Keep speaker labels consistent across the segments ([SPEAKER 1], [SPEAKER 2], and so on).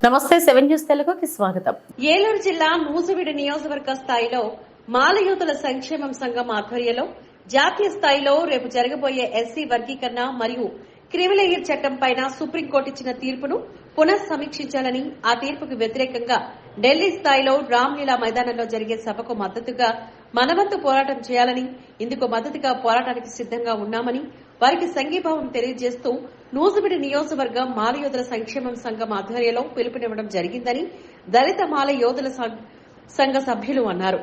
[SPEAKER 1] నమస్తే 7 న్యూస్ తెలుగుకి స్వాగతం.
[SPEAKER 2] ఏలూరు జిల్లా నూజివీడు నియోజకవర్గ స్థాయిలో మాలయూతుల సంక్షేమం సంఘం ఆధ్వర్యంలో జాతీయ స్థాయిలో రేపు జరగబోయే ఎస్సీ వర్గీకరణ మరియు క్రిమిలేయర్ చట్టం పైన సుప్రీంకోర్టు ఇచ్చిన తీర్పును పునఃసమీక్షించాలని, ఆ తీర్పుకు వ్యతిరేకంగా ఢిల్లీ స్థాయిలో రామ్లీలా మైదానంలో జరిగే సభకు మద్దతుగా మనవంతు పోరాటం చేయాలని, ఇందుకు మద్దతుగా పోరాటానికి సిద్దంగా ఉన్నామని వారికి సంఘీభావం తెలియజేస్తూ నూజివీడు నియోజకవర్గ మాల యోధుల సంక్షేమం సంఘం ఆధ్వర్యంలో పిలుపునివ్వడం జరిగిందని దళిత మాల యోధుల సంఘ సభ్యులు అన్నారు.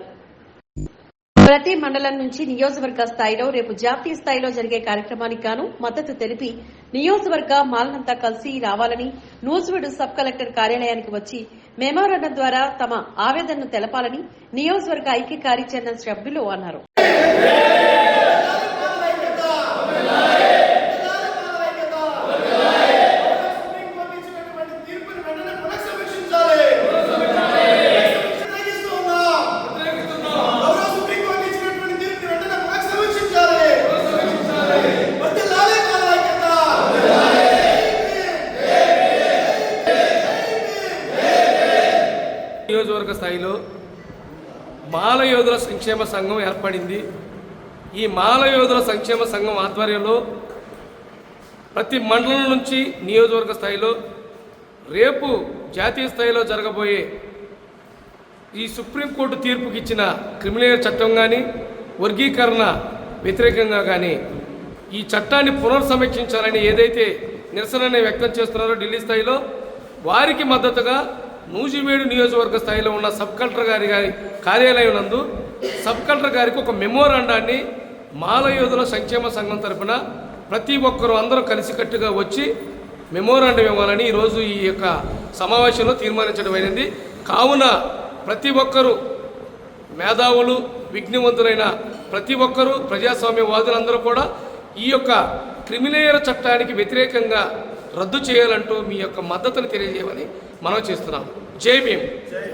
[SPEAKER 2] ప్రతి మండలం నుంచి నియోజకవర్గ స్థాయిలో రేపు జాతీయ స్థాయిలో జరిగే కార్యక్రమానికి గాను మద్దతు తెలిపి నియోజకవర్గ మాలనంతా కలిసి రావాలని, నూజివీడు సబ్ కలెక్టర్ కార్యాలయానికి వచ్చి మెమోరాండం ద్వారా తమ ఆవేదనను తెలపాలని నియోజకవర్గ ఐక్య కార్యాచరణ సభ్యులు అన్నారు.
[SPEAKER 3] నియోజకవర్గ స్థాయిలో మాల యోధుల సంక్షేమ సంఘం ఏర్పడింది. ఈ మాల యోధుల సంక్షేమ సంఘం ఆధ్వర్యంలో ప్రతి మండలం నుంచి నియోజకవర్గ స్థాయిలో రేపు జాతీయ స్థాయిలో జరగబోయే ఈ సుప్రీంకోర్టు తీర్పుకి ఇచ్చిన క్రిమినల్ చట్టం కానీ, వర్గీకరణ వ్యతిరేకంగా కానీ ఈ చట్టాన్ని పునర్సమీక్షించాలని ఏదైతే నిరసనని వ్యక్తం చేస్తున్నారో ఢిల్లీ స్థాయిలో, వారికి మద్దతుగా నూజివీడు నియోజకవర్గ స్థాయిలో ఉన్న సబ్ కలెక్టర్ గారి కార్యాలయం నందు సబ్ కలెక్టర్ గారికి ఒక మెమోరాండాన్ని మాల యోధుల సంక్షేమ సంఘం తరఫున ప్రతి ఒక్కరూ అందరూ కలిసికట్టుగా వచ్చి మెమోరాండం ఇవ్వాలని ఈరోజు ఈ యొక్క సమావేశంలో తీర్మానించడం అయినది. కావున ప్రతి ఒక్కరూ మేధావులు, విజ్ఞవంతులైన ప్రతి ఒక్కరూ ప్రజాస్వామ్యవాదులందరూ కూడా ఈ యొక్క క్రిమినల్ చట్టానికి వ్యతిరేకంగా రద్దు చేయాలంటూ మీ యొక్క మద్దతును తెలియజేయమని మనం చేస్తున్నాం. జై భీమ్.